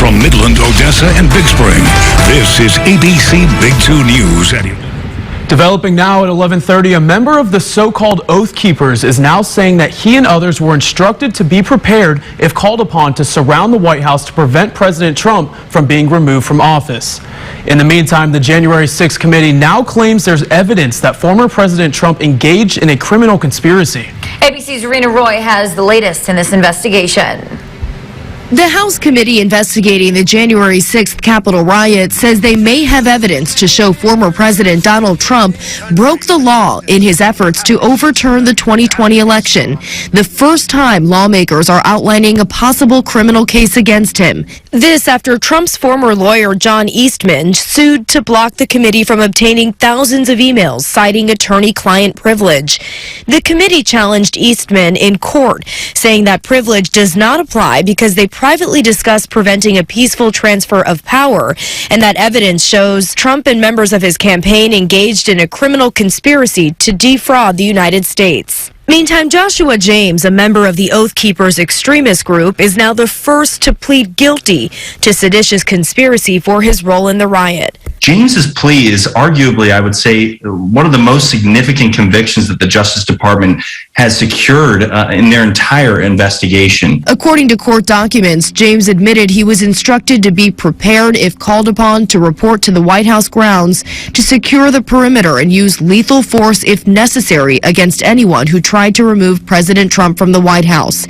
from Midland, Odessa, and Big Spring, this is ABC Big 2 News. Developing now at 11:30, a member of the so-called Oath Keepers is now saying that he and others were instructed to be prepared if called upon to surround the White House to prevent President Trump from being removed from office. In the meantime, the January 6th committee now claims there's evidence that former President Trump engaged in a criminal conspiracy. ABC's Rena Roy has the latest in this investigation. The House committee investigating the January 6th Capitol riot says they may have evidence to show former President Donald Trump broke the law in his efforts to overturn the 2020 election, the first time lawmakers are outlining a possible criminal case against him. This after Trump's former lawyer John Eastman sued to block the committee from obtaining thousands of emails citing attorney-client privilege. The committee challenged Eastman in court, saying that privilege does not apply because they privately discussed preventing a peaceful transfer of power, and that evidence shows Trump and members of his campaign engaged in a criminal conspiracy to defraud the United States. Meantime, Joshua James, a member of the Oath Keepers extremist group, is now the first to plead guilty to seditious conspiracy for his role in the riot. James's plea is arguably, I would say, one of the most significant convictions that the Justice Department has secured in their entire investigation. According to court documents, James admitted he was instructed to be prepared if called upon to report to the White House grounds to secure the perimeter and use lethal force if necessary against anyone who tried to remove President Trump from the White House.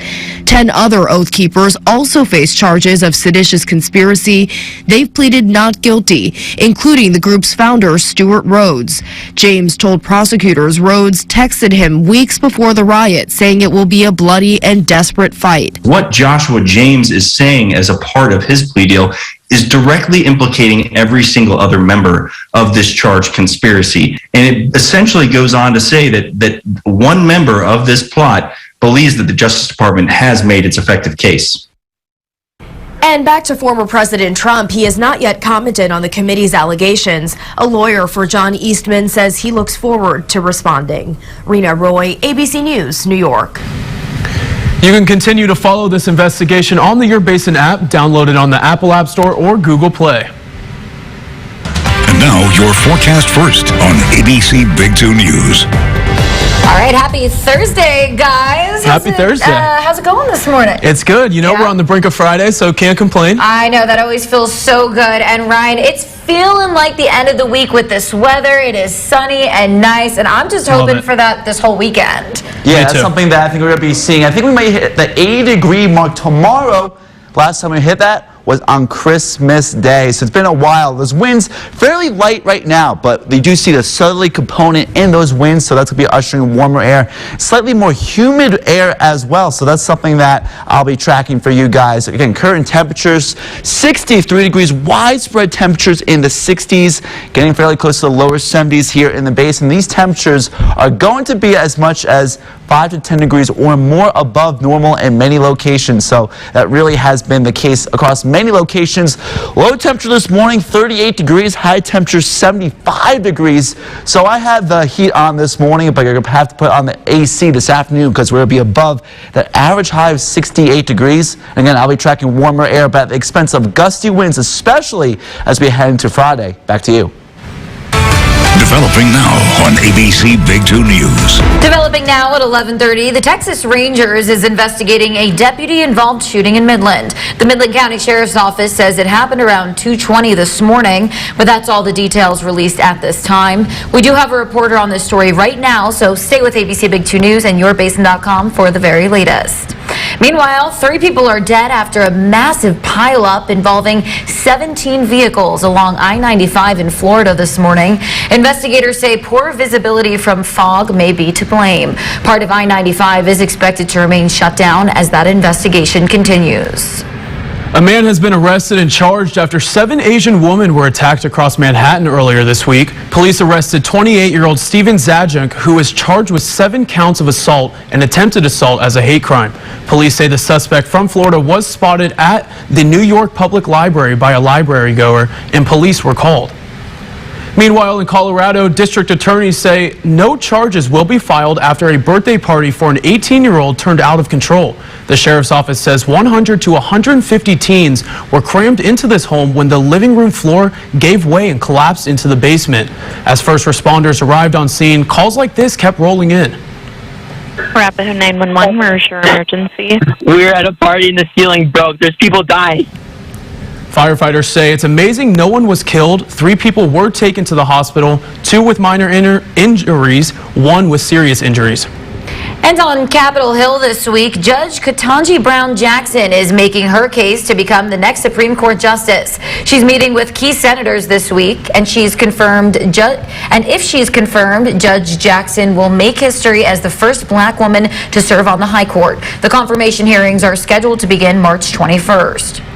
10 other Oath Keepers also face charges of seditious conspiracy. They've pleaded not guilty, including the group's founder, Stuart Rhodes. James told prosecutors Rhodes texted him weeks before the riot, saying it will be a bloody and desperate fight. What Joshua James is saying as a part of his plea deal is directly implicating every single other member of this charged conspiracy. And it essentially goes on to say that one member of this plot believes that the Justice Department has made its effective case. And back to former President Trump, he has not yet commented on the committee's allegations. A lawyer for John Eastman says he looks forward to responding. Rena Roy, ABC News, New York. You can continue to follow this investigation on the Your Basin app, downloaded on the Apple App Store or Google Play. And now, your forecast first on ABC Big 2 News. All right, happy Thursday, guys. Happy Thursday. How's it going this morning? It's good. You know, Yeah. we're on the brink of Friday, so can't complain. I know, that always feels so good. And Ryan, it's feeling like the end of the week with this weather. It is sunny and nice, and I'm just hoping for that this whole weekend. Yeah, that's too. something that I think we're going to be seeing. I think we might hit the 80-degree mark tomorrow. Last time we hit that was on Christmas Day, so it's been a while. Those winds fairly light right now, but they do see the southerly component in those winds, so that's going to be ushering warmer air, slightly more humid air as well, so that's something that I'll be tracking for you guys. Again, current temperatures 63 degrees, widespread temperatures in the 60s, getting fairly close to the lower 70s here in the basin. These temperatures are going to be as much as 5 to 10 degrees or more above normal in many locations, so that really has been the case across many locations. Low temperature this morning 38 degrees, high temperature 75 degrees. So I had the heat on this morning, but I'm going to have to put on the AC this afternoon because we're going to be above the average high of 68 degrees. And again, I'll be tracking warmer air, but at the expense of gusty winds, especially as we head into Friday. Back to you. Developing now on ABC Big 2 News. Developing now at 11:30, the Texas Rangers is investigating a deputy-involved shooting in Midland. The Midland County Sheriff's Office says it happened around 2:20 this morning, but that's all the details released at this time. We do have a reporter on this story right now, so stay with ABC Big 2 News and yourbasin.com for the very latest. Meanwhile, 3 people are dead after a massive pileup involving 17 vehicles along I-95 in Florida this morning. Investigators say poor visibility from fog may be to blame. Part of I-95 is expected to remain shut down as that investigation continues. A man has been arrested and charged after 7 Asian women were attacked across Manhattan earlier this week. Police arrested 28-year-old Steven Zajank, who was charged with 7 counts of assault and attempted assault as a hate crime. Police say the suspect from Florida was spotted at the New York Public Library by a library goer, and police were called. Meanwhile, in Colorado, district attorneys say no charges will be filed after a birthday party for an 18-year-old turned out of control. The sheriff's office says 100 to 150 teens were crammed into this home when the living room floor gave way and collapsed into the basement. As first responders arrived on scene, calls like this kept rolling in. Arapahoe 911, where's your emergency? We were at a party and the ceiling broke. There's people dying. Firefighters say it's amazing no one was killed. 3 people were taken to the hospital, 2 with minor injuries, 1 with serious injuries. And on Capitol Hill this week, Judge Ketanji Brown Jackson is making her case to become the next Supreme Court justice. She's meeting with key senators this week, and if she's confirmed, Judge Jackson will make history as the first black woman to serve on the High Court. The confirmation hearings are scheduled to begin March 21st.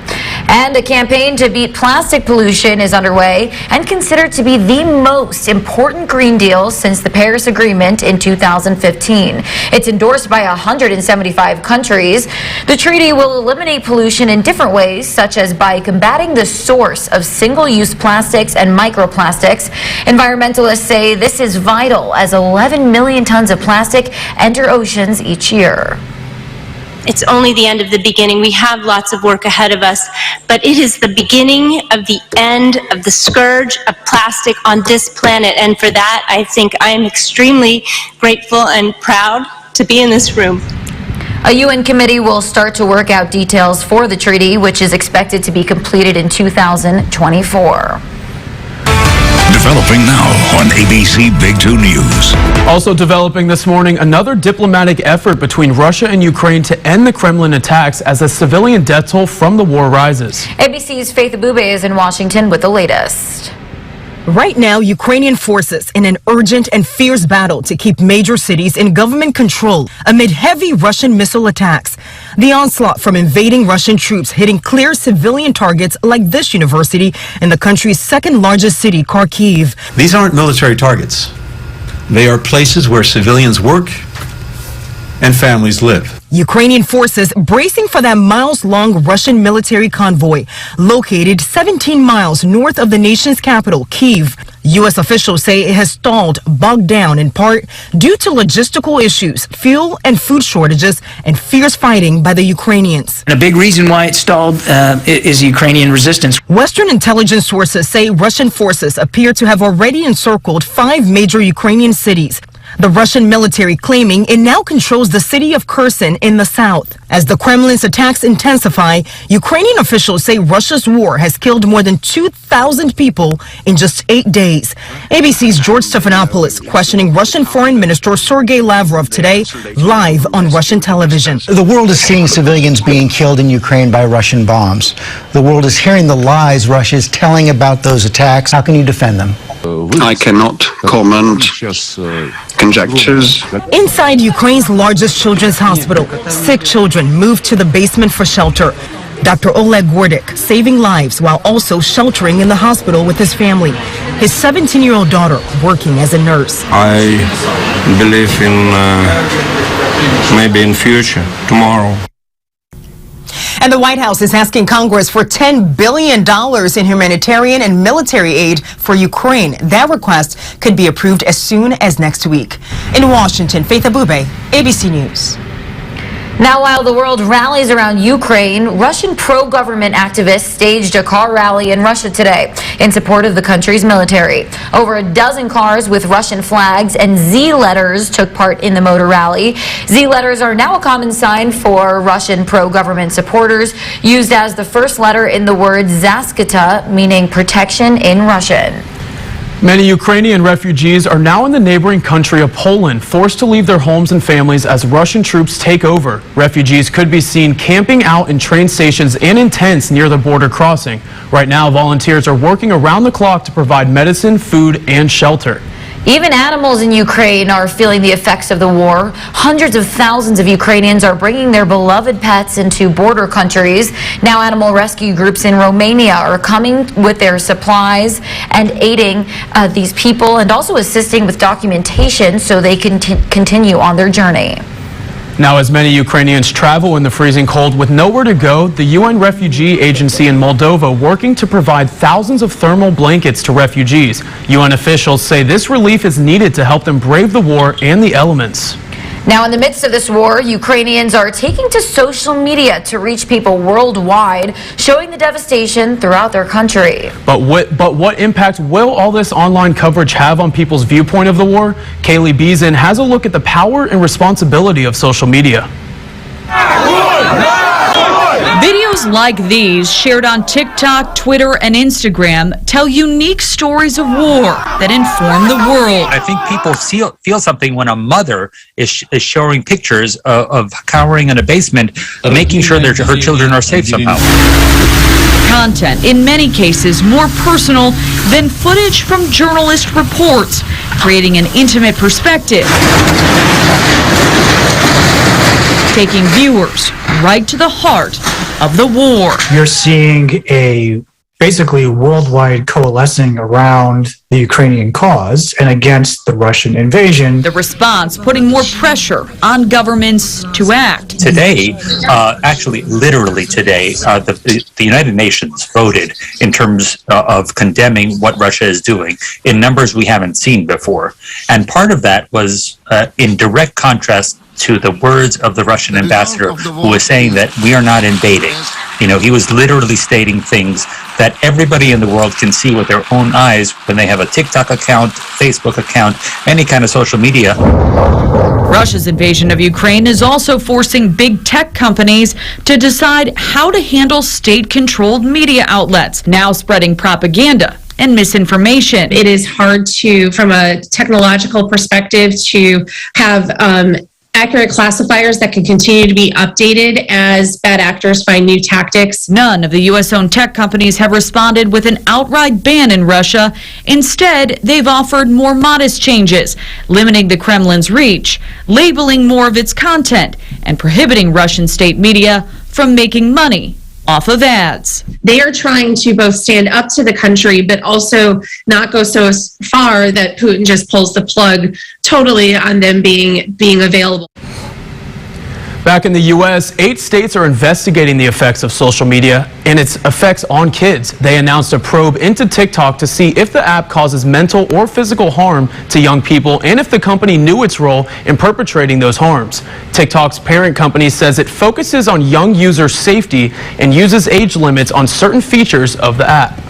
And a campaign to beat plastic pollution is underway and considered to be the most important Green Deal since the Paris Agreement in 2015. It's endorsed by 175 countries. The treaty will eliminate pollution in different ways, such as by combating the source of single-use plastics and microplastics. Environmentalists say this is vital as 11 million tons of plastic enter oceans each year. It's only the end of the beginning. We have lots of work ahead of us, but it is the beginning of the end of the scourge of plastic on this planet. And for that, I think I am extremely grateful and proud to be in this room. A UN committee will start to work out details for the treaty, which is expected to be completed in 2024. Developing now on ABC Big 2 News. Also developing this morning, another diplomatic effort between Russia and Ukraine to end the Kremlin attacks as a civilian death toll from the war rises. ABC's Faith Abube is in Washington with the latest. Right now, Ukrainian forces in an urgent and fierce battle to keep major cities in government control amid heavy Russian missile attacks. The onslaught from invading Russian troops hitting clear civilian targets like this university in the country's second largest city, Kharkiv. These aren't military targets. They are places where civilians work and families live. Ukrainian forces bracing for that miles-long Russian military convoy located 17 miles north of the nation's capital, Kyiv. U.S. officials say it has stalled, bogged down in part due to logistical issues, fuel and food shortages, and fierce fighting by the Ukrainians. And a big reason why it stalled is Ukrainian resistance. Western intelligence sources say Russian forces appear to have already encircled 5 major Ukrainian cities. The Russian military claiming it now controls the city of Kherson in the south. As the Kremlin's attacks intensify, Ukrainian officials say Russia's war has killed more than 2,000 people in just 8 days. ABC's George Stephanopoulos questioning Russian Foreign Minister Sergei Lavrov today, live on Russian television. The world is seeing civilians being killed in Ukraine by Russian bombs. The world is hearing the lies Russia is telling about those attacks. How can you defend them? I cannot comment conjectures. Inside Ukraine's largest children's hospital, sick children moved to the basement for shelter. Dr. Oleg Gordik saving lives while also sheltering in the hospital with his family. His 17-year-old daughter working as a nurse. I believe in maybe in future, tomorrow. And the White House is asking Congress for $10 billion in humanitarian and military aid for Ukraine. That request could be approved as soon as next week. In Washington, Faith Abube, ABC News. Now, while the world rallies around Ukraine, Russian pro-government activists staged a car rally in Russia today in support of the country's military. Over a dozen cars with Russian flags and Z letters took part in the motor rally. Z letters are now a common sign for Russian pro-government supporters, used as the first letter in the word Zaskata, meaning protection in Russian. Many Ukrainian refugees are now in the neighboring country of Poland, forced to leave their homes and families as Russian troops take over. Refugees could be seen camping out in train stations and in tents near the border crossing. Right now, volunteers are working around the clock to provide medicine, food, and shelter. Even animals in Ukraine are feeling the effects of the war. Hundreds of thousands of Ukrainians are bringing their beloved pets into border countries. Now animal rescue groups in Romania are coming with their supplies and aiding these people and also assisting with documentation so they can continue on their journey. Now, as many Ukrainians travel in the freezing cold with nowhere to go, the UN Refugee Agency in Moldova working to provide thousands of thermal blankets to refugees. UN officials say this relief is needed to help them brave the war and the elements. Now, in the midst of this war, Ukrainians are taking to social media to reach people worldwide, showing the devastation throughout their country. But what impact will all this online coverage have on people's viewpoint of the war? Kaylee Beeson has a look at the power and responsibility of social media. Videos like these, shared on TikTok, Twitter, and Instagram, tell unique stories of war that inform the world. I think people feel something when a mother is showing pictures of cowering in a basement, making sure that her children are safe somehow. Content, in many cases, more personal than footage from journalist reports, creating an intimate perspective, taking viewers right to the heart of the war. You're seeing a basically worldwide coalescing around the Ukrainian cause and against the Russian invasion. The response putting more pressure on governments to act. Today, actually literally today, the United Nations voted in terms of condemning what Russia is doing in numbers we haven't seen before. And part of that was in direct contrast to the words of the Russian ambassador, who was saying that we are not invading. You know, he was literally stating things that everybody in the world can see with their own eyes when they have a TikTok account, Facebook account, any kind of social media. Russia's invasion of Ukraine is also forcing big tech companies to decide how to handle state-controlled media outlets, now spreading propaganda and misinformation. It is hard to, from a technological perspective, to have accurate classifiers that can continue to be updated as bad actors find new tactics. None of the U.S.-owned tech companies have responded with an outright ban in Russia. Instead, they've offered more modest changes, limiting the Kremlin's reach, labeling more of its content, and prohibiting Russian state media from making money off of ads. They are trying to both stand up to the country, but also not go so far that Putin just pulls the plug totally on them being available. Back in the U.S., 8 states are investigating the effects of social media and its effects on kids. They announced a probe into TikTok to see if the app causes mental or physical harm to young people and if the company knew its role in perpetrating those harms. TikTok's parent company says it focuses on young user safety and uses age limits on certain features of the app.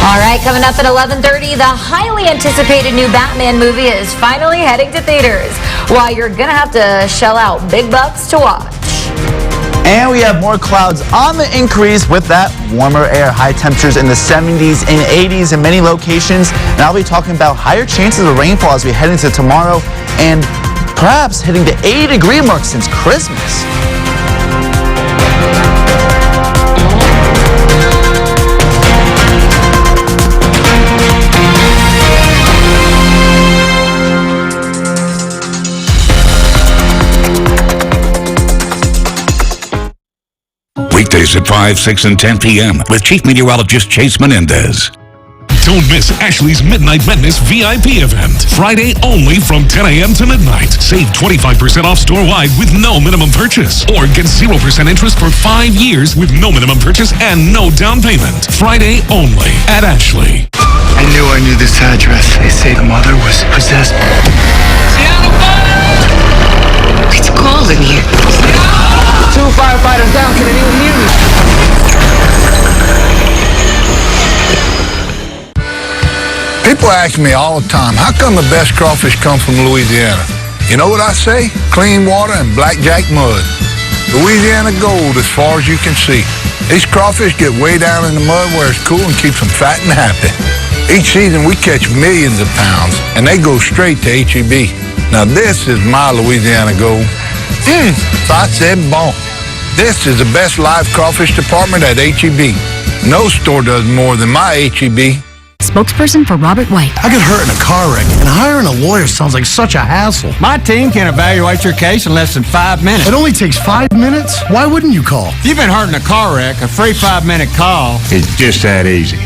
All right, coming up at 11:30, the highly anticipated new Batman movie is finally heading to theaters. Why you're going to have to shell out big bucks to watch. And we have more clouds on the increase with that warmer air. High temperatures in the 70s and 80s in many locations. And I'll be talking about higher chances of rainfall as we head into tomorrow and perhaps hitting the 80-degree mark since Christmas. Weekdays at 5, 6, and 10 p.m. with Chief Meteorologist Chase Menendez. Don't miss Ashley's Midnight Madness VIP event. Friday only from 10 a.m. to midnight. Save 25% off store-wide with no minimum purchase. Or get 0% interest for 5 years with no minimum purchase and no down payment. Friday only at Ashley. I knew this address. They say the mother was possessed. It's cold in here. 2 firefighters down. Can anyone hear me? People ask me all the time, how come the best crawfish come from Louisiana? You know what I say? Clean water and blackjack mud. Louisiana gold as far as you can see. These crawfish get way down in the mud where it's cool and keeps them fat and happy. Each season we catch millions of pounds and they go straight to H-E-B. Now this is my Louisiana gold. I said bon. This is the best live crawfish department at H-E-B. No store does more than my H-E-B. Spokesperson for Robert White. I got hurt in a car wreck, and hiring a lawyer sounds like such a hassle. My team can evaluate your case in less than 5 minutes. It only takes 5 minutes? Why wouldn't you call? If you've been hurt in a car wreck, a free 5-minute call is just that easy.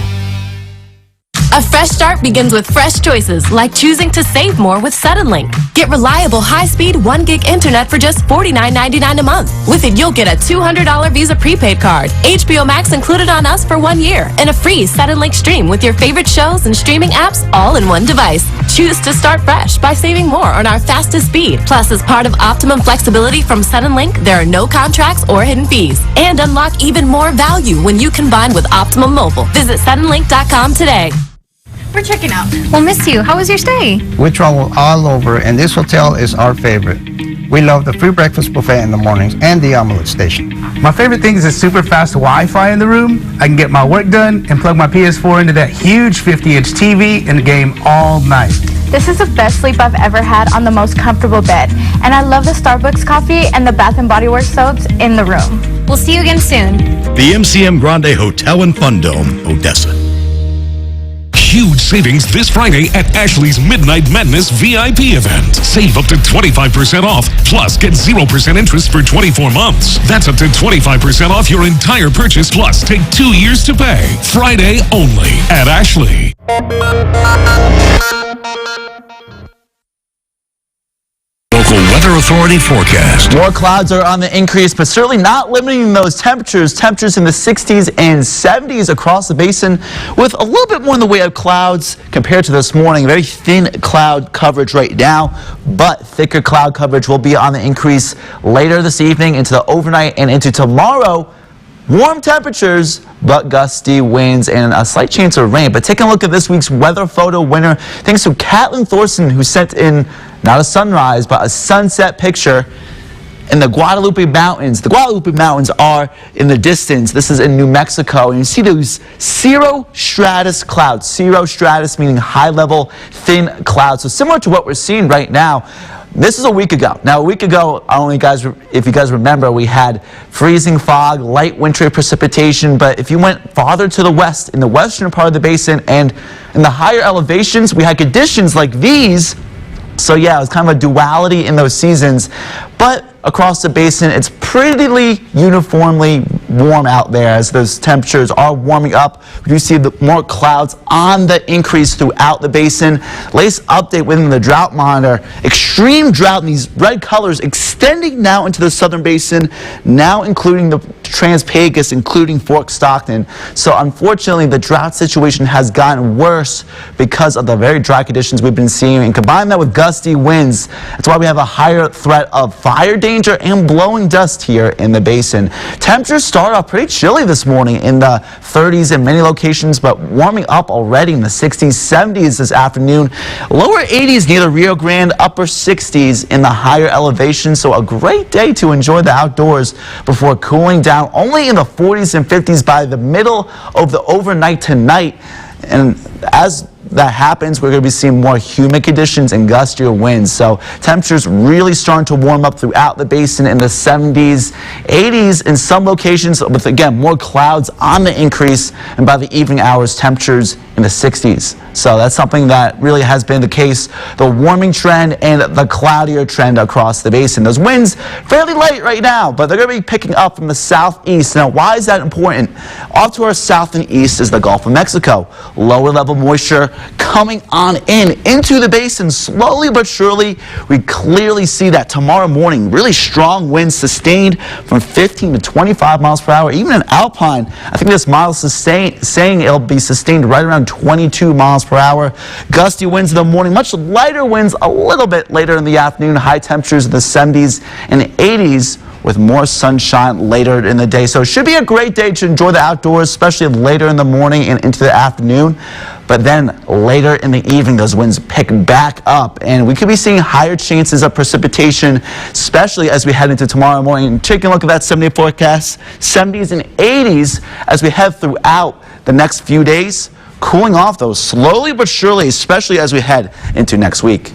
A fresh start begins with fresh choices, like choosing to save more with Suddenlink. Get reliable, high-speed 1 gig internet for just $49.99 a month. With it, you'll get a $200 Visa prepaid card, HBO Max included on us for 1 year, and a free Suddenlink stream with your favorite shows and streaming apps all in one device. Choose to start fresh by saving more on our fastest speed. Plus, as part of Optimum flexibility from Suddenlink, there are no contracts or hidden fees. And unlock even more value when you combine with Optimum Mobile. Visit suddenlink.com today. We're checking out. We'll miss you. How was your stay? We travel all over, and this hotel is our favorite. We love the free breakfast buffet in the mornings and the omelet station. My favorite thing is the super fast Wi-Fi in the room. I can get my work done and plug my PS4 into that huge 50-inch TV and game all night. This is the best sleep I've ever had on the most comfortable bed. And I love the Starbucks coffee and the Bath & Body Works soaps in the room. We'll see you again soon. The MCM Grande Hotel and Fun Dome, Odessa. Huge savings this Friday at Ashley's Midnight Madness VIP event. Save up to 25% off, plus get 0% interest for 24 months. That's up to 25% off your entire purchase, plus take 2 years to pay. Friday only at Ashley. Local Weather Authority forecast. More clouds are on the increase, but certainly not limiting those temperatures. Temperatures in the 60s and 70s across the basin, with a little bit more in the way of clouds compared to this morning. Very thin cloud coverage right now, but thicker cloud coverage will be on the increase later this evening into the overnight and into tomorrow. Warm temperatures, but gusty winds and a slight chance of rain. But taking a look at this week's weather photo winner, thanks to Catlin Thorson, who sent in not a sunrise, but a sunset picture in the Guadalupe Mountains. The Guadalupe Mountains are in the distance. This is in New Mexico, and you see those cirrostratus clouds. Cirrostratus meaning high-level, thin clouds. So similar to what we're seeing right now. This is a week ago. Now, a week ago, if you guys remember, we had freezing fog, light wintry precipitation, but if you went farther to the west, in the western part of the basin and in the higher elevations, we had conditions like these. So yeah, it was kind of a duality in those seasons, but across the basin, it's pretty uniformly warm out there as those temperatures are warming up. We do see more clouds on the increase throughout the basin. Latest update within the drought monitor, extreme drought in these red colors extending now into the southern basin, now including the Trans-Pecos, including Fort Stockton. So unfortunately, the drought situation has gotten worse because of the very dry conditions we've been seeing, and combine that with gusty winds. That's why we have a higher threat of fire danger and blowing dust here in the basin. Temperatures start off pretty chilly this morning in the 30s in many locations, but warming up already in the 60s, 70s this afternoon. Lower 80s near the Rio Grande, upper 60s in the higher elevations. So a great day to enjoy the outdoors before cooling down only in the 40s and 50s by the middle of the overnight tonight. And as that happens, we're going to be seeing more humid conditions and gustier winds. So temperatures really starting to warm up throughout the basin in the 70s, 80s in some locations, with again more clouds on the increase, and by the evening hours, temperatures in the 60s. So that's something that really has been the case, the warming trend and the cloudier trend across the basin. Those winds fairly light right now, but they're going to be picking up from the southeast. Now, why is that important? Off to our south and east is the Gulf of Mexico. Lower level moisture coming on into the basin slowly but surely. We clearly see that tomorrow morning. Really strong winds sustained from 15 to 25 miles per hour. Even in Alpine, I think this model is saying it'll be sustained right around 22 miles per hour. Gusty winds in the morning, much lighter winds a little bit later in the afternoon. High temperatures in the 70s and 80s with more sunshine later in the day. So it should be a great day to enjoy the outdoors, especially later in the morning and into the afternoon. But then later in the evening, those winds pick back up, and we could be seeing higher chances of precipitation, especially as we head into tomorrow morning. Taking a look at that 7-day forecast, 70s and 80s as we head throughout the next few days. Cooling off, though, slowly but surely, especially as we head into next week.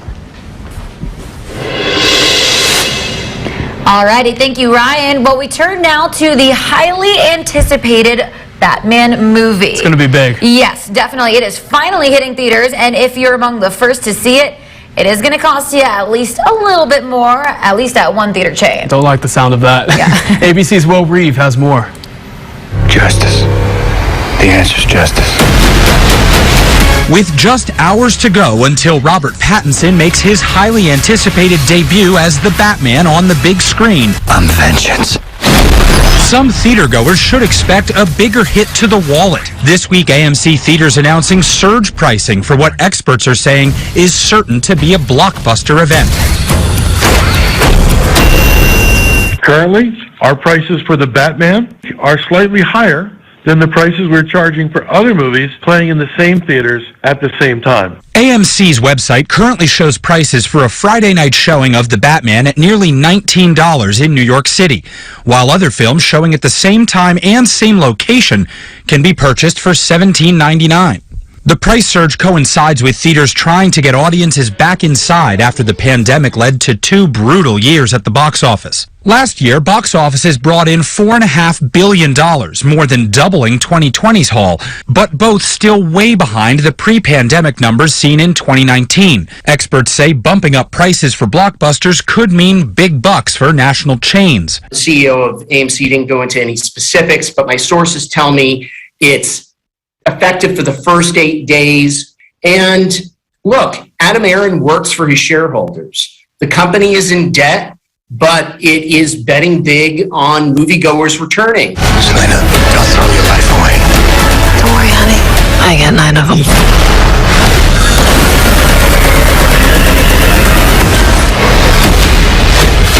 Alrighty, thank you, Ryan. Well, we turn now to the highly anticipated Batman movie. It's going to be big. Yes, definitely. It is finally hitting theaters, and if you're among the first to see it, it is going to cost you at least a little bit more, at least at one theater chain. Don't like the sound of that. Yeah. ABC's Will Reeve has more. Justice. The answer's justice. With just hours to go until Robert Pattinson makes his highly anticipated debut as the Batman on the big screen, I'm vengeance. some theatergoers should expect a bigger hit to the wallet. This week, AMC Theaters announcing surge pricing for what experts are saying is certain to be a blockbuster event. Currently, our prices for the Batman are slightly higher than the prices we're charging for other movies playing in the same theaters at the same time. AMC's website currently shows prices for a Friday night showing of The Batman at nearly $19 in New York City, while other films showing at the same time and same location can be purchased for $17.99. The price surge coincides with theaters trying to get audiences back inside after the pandemic led to 2 brutal years at the box office. Last year, box offices brought in $4.5 billion, more than doubling 2020's haul, but both still way behind the pre-pandemic numbers seen in 2019. Experts say bumping up prices for blockbusters could mean big bucks for national chains. The CEO of AMC didn't go into any specifics, but my sources tell me it's effective for the first 8 days. And look, Adam Aaron works for his shareholders. The company is in debt, but it is betting big on moviegoers returning. Selena, don't throw your life away. Don't worry, honey. I got 9 of them.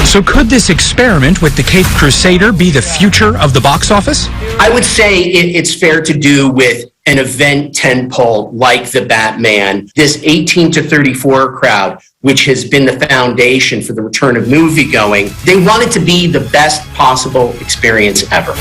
So could this experiment with the Caped Crusader be the future of the box office? I would say it's fair to do with an event tentpole like the Batman, this 18 to 34 crowd, which has been the foundation for the return of moviegoing. They want it to be the best possible experience ever.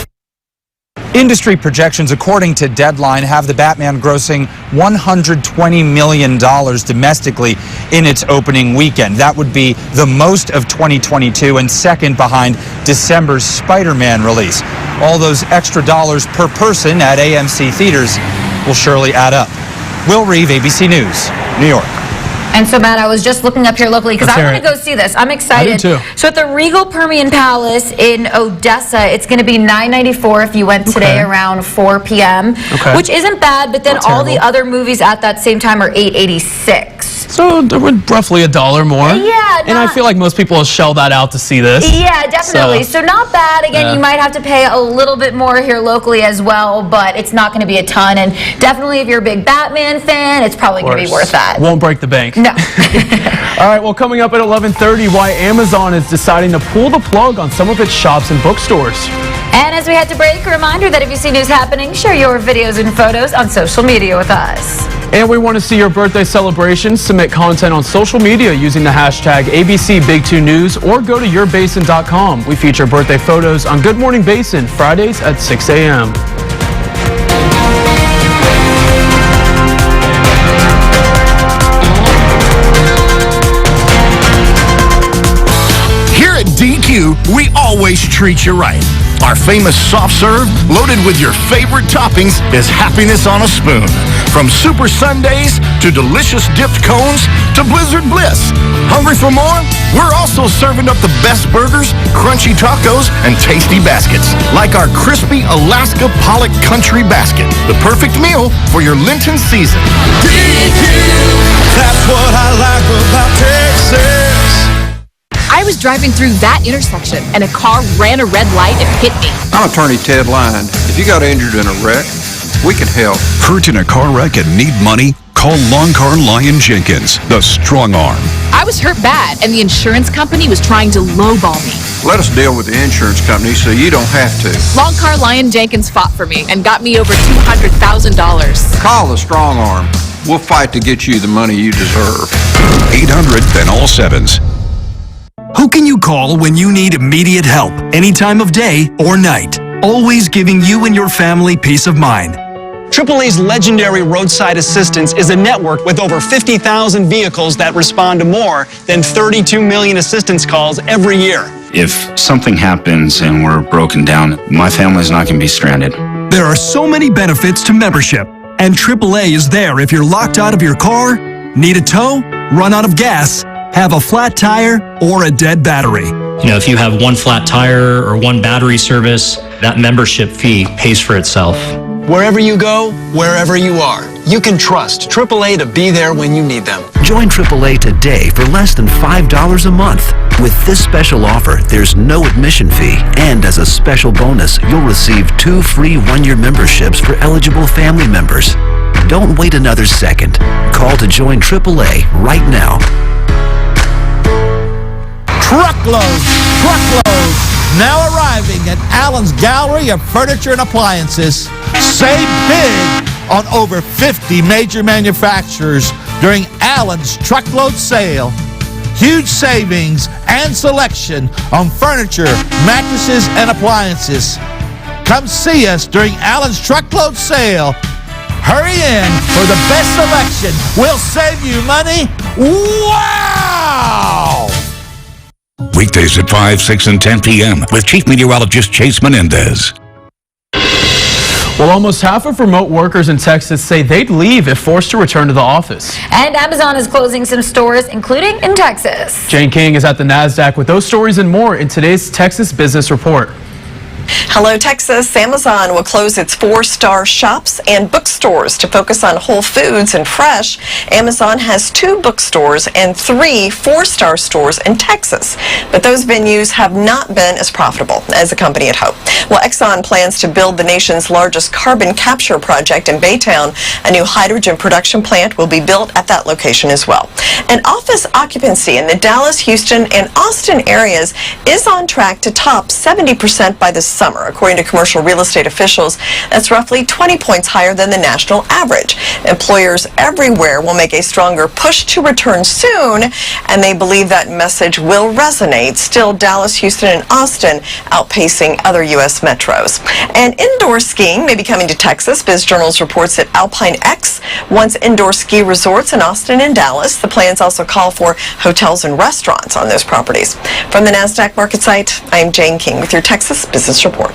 Industry projections, according to Deadline, have the Batman grossing $120 million domestically in its opening weekend. That would be the most of 2022 and second behind December's Spider-Man release. All those extra dollars per person at AMC theaters will surely add up. Will Reeve, ABC News, New York. And so, Matt, I was just looking up here locally because I want to go see this. I'm excited. I do too. So at the Regal Permian Palace in Odessa, it's going to be $9.94 if you went today around 4 p.m., which isn't bad, but then all the other movies at that same time are $8.86. So roughly $1 more. Yeah. And I feel like most people will shell that out to see this. Yeah, definitely. So not bad. Again, you might have to pay a little bit more here locally as well, but it's not going to be a ton. And definitely if you're a big Batman fan, it's probably going to be worth that. Won't break the bank. No. All right, well, coming up at 11:30, why Amazon is deciding to pull the plug on some of its shops and bookstores. And as we head to break, a reminder that if you see news happening, share your videos and photos on social media with us. And we want to see your birthday celebrations. Submit content on social media using the hashtag ABCBig2News or go to yourbasin.com. We feature birthday photos on Good Morning Basin Fridays at 6 a.m. DQ, we always treat you right. Our famous soft serve, loaded with your favorite toppings, is happiness on a spoon. From super sundaes to delicious dipped cones to Blizzard Bliss. Hungry for more? We're also serving up the best burgers, crunchy tacos, and tasty baskets, like our crispy Alaska Pollock Country Basket, the perfect meal for your Lenten season. DQ, that's what I like about Texas. I was driving through that intersection and a car ran a red light and hit me. I'm attorney Ted Line. If you got injured in a wreck, we can help. Hurt in a car wreck and need money? Call Long Car Lion Jenkins, the strong arm. I was hurt bad and the insurance company was trying to lowball me. Let us deal with the insurance company so you don't have to. Long Car Lion Jenkins fought for me and got me over $200,000. Call the strong arm. We'll fight to get you the money you deserve. 800, then all sevens. Who can you call when you need immediate help, any time of day or night? Always giving you and your family peace of mind. AAA's legendary roadside assistance is a network with over 50,000 vehicles that respond to more than 32 million assistance calls every year. If something happens and we're broken down, my family's not going to be stranded. There are so many benefits to membership, and AAA is there if you're locked out of your car, need a tow, run out of gas, have a flat tire, or a dead battery. You know, if you have one flat tire or one battery service, that membership fee pays for itself. Wherever you go, wherever you are, you can trust AAA to be there when you need them. Join AAA today for less than $5 a month. With this special offer, there's no admission fee, and as a special bonus, you'll receive 2 free one-year memberships for eligible family members. Don't wait another second. Call to join AAA right now. Truckloads now arriving at Allen's Gallery of Furniture and Appliances. Save big on over 50 major manufacturers during Allen's truckload sale. Huge savings and selection on furniture, mattresses, and appliances. Come see us during Allen's truckload sale. Hurry in for the best selection. We'll save you money. Wow! Weekdays at 5, 6, and 10 p.m. with Chief Meteorologist Chase Menendez. Well, almost half of remote workers in Texas say they'd leave if forced to return to the office. And Amazon is closing some stores, including in Texas. Jane King is at the NASDAQ with those stories and more in today's Texas Business Report. Hello, Texas. Amazon will close its 4-star shops and bookstores to focus on whole foods and fresh. Amazon has 2 bookstores and 3 4-star stores in Texas, but those venues have not been as profitable as the company had hoped. Well, Exxon plans to build the nation's largest carbon capture project in Baytown. A new hydrogen production plant will be built at that location as well. And office occupancy in the Dallas, Houston, and Austin areas is on track to top 70% by this summer. According to commercial real estate officials, that's roughly 20 points higher than the national average. Employers everywhere will make a stronger push to return soon, and they believe that message will resonate. Still, Dallas, Houston, and Austin outpacing other U.S. metros. And indoor skiing may be coming to Texas. BizJournals reports that Alpine X wants indoor ski resorts in Austin and Dallas. The plans also call for hotels and restaurants on those properties. From the NASDAQ market site, I am Jane King with your Texas Business Report.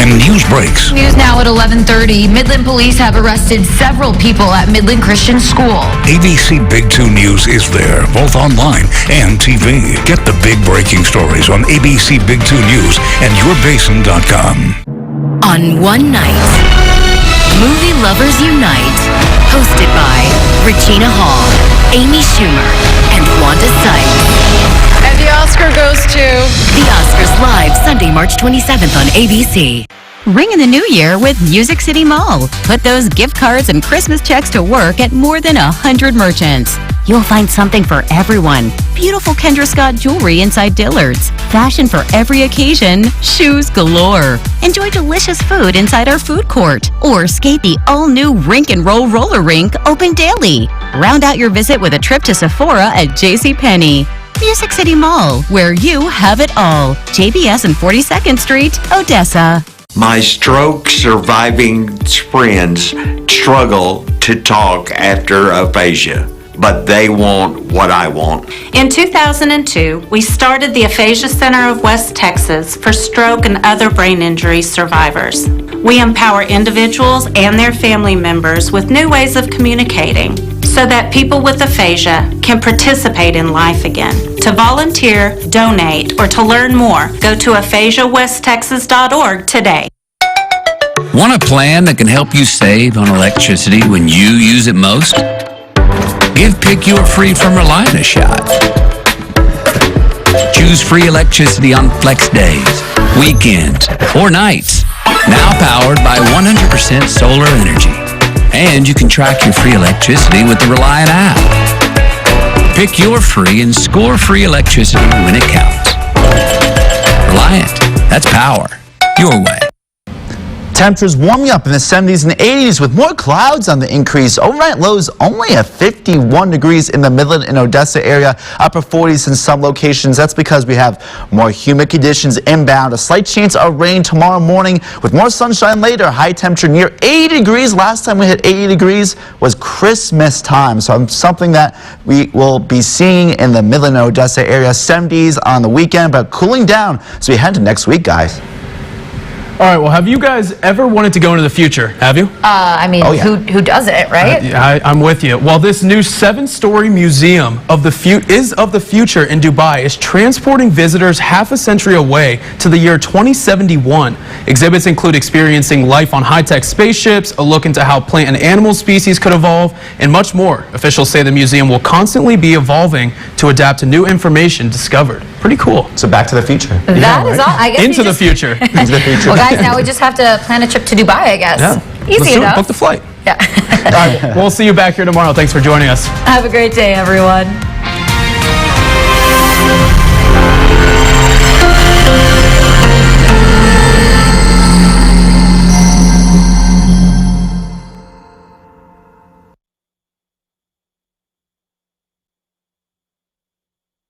News breaks. News now at 11:30. Midland police have arrested several people at Midland Christian School. ABC Big 2 News is there, both online and TV. Get the big breaking stories on ABC Big 2 News and yourbasin.com. On one night, Movie Lovers Unite, hosted by Regina Hall, Amy Schumer, and Wanda Sykes. And the Oscar goes to... The Oscars live Sunday, March 27th on ABC. Ring in the new year with Music City Mall. Put those gift cards and Christmas checks to work at more than 100 merchants. You'll find something for everyone. Beautiful Kendra Scott jewelry inside Dillard's. Fashion for every occasion. Shoes galore. Enjoy delicious food inside our food court. Or skate the all-new Rink and Roll roller rink open daily. Round out your visit with a trip to Sephora at JCPenney. Music City Mall, where you have it all. JBS and 42nd Street, Odessa. My stroke-surviving friends struggle to talk after aphasia, but they want what I want. In 2002, we started the Aphasia Center of West Texas for stroke and other brain injury survivors. We empower individuals and their family members with new ways of communicating so that people with aphasia can participate in life again. To volunteer, donate, or to learn more, go to aphasiawesttexas.org today. Want a plan that can help you save on electricity when you use it most? Give Pick Your Free from Reliant a shot. Choose free electricity on flex days, weekends, or nights. Now powered by 100% solar energy. And you can track your free electricity with the Reliant app. Pick your free and score free electricity when it counts. Reliant, that's power your way. Temperatures warming up in the 70s and 80s with more clouds on the increase. Overnight lows only at 51 degrees in the Midland and Odessa area. Upper 40s in some locations. That's because we have more humid conditions inbound. A slight chance of rain tomorrow morning with more sunshine later. High temperature near 80 degrees. Last time we hit 80 degrees was Christmas time. So something that we will be seeing in the Midland and Odessa area. 70s on the weekend, but cooling down as we head to next week, guys. All right, well, have you guys ever wanted to go into the future? Have you? I mean, who doesn't, right? I'm with you. Well, this new 7-story museum of the future in Dubai is transporting visitors half a century away to the year 2071. Exhibits include experiencing life on high-tech spaceships, a look into how plant and animal species could evolve, and much more. Officials say the museum will constantly be evolving to adapt to new information discovered. Pretty cool. So back to the future. That is all. I guess Into the future. Into the future. Well, guys, now we just have to plan a trip to Dubai, I guess. Yeah. Easy enough. Book the flight. Yeah. All right, we'll see you back here tomorrow. Thanks for joining us. Have a great day, everyone.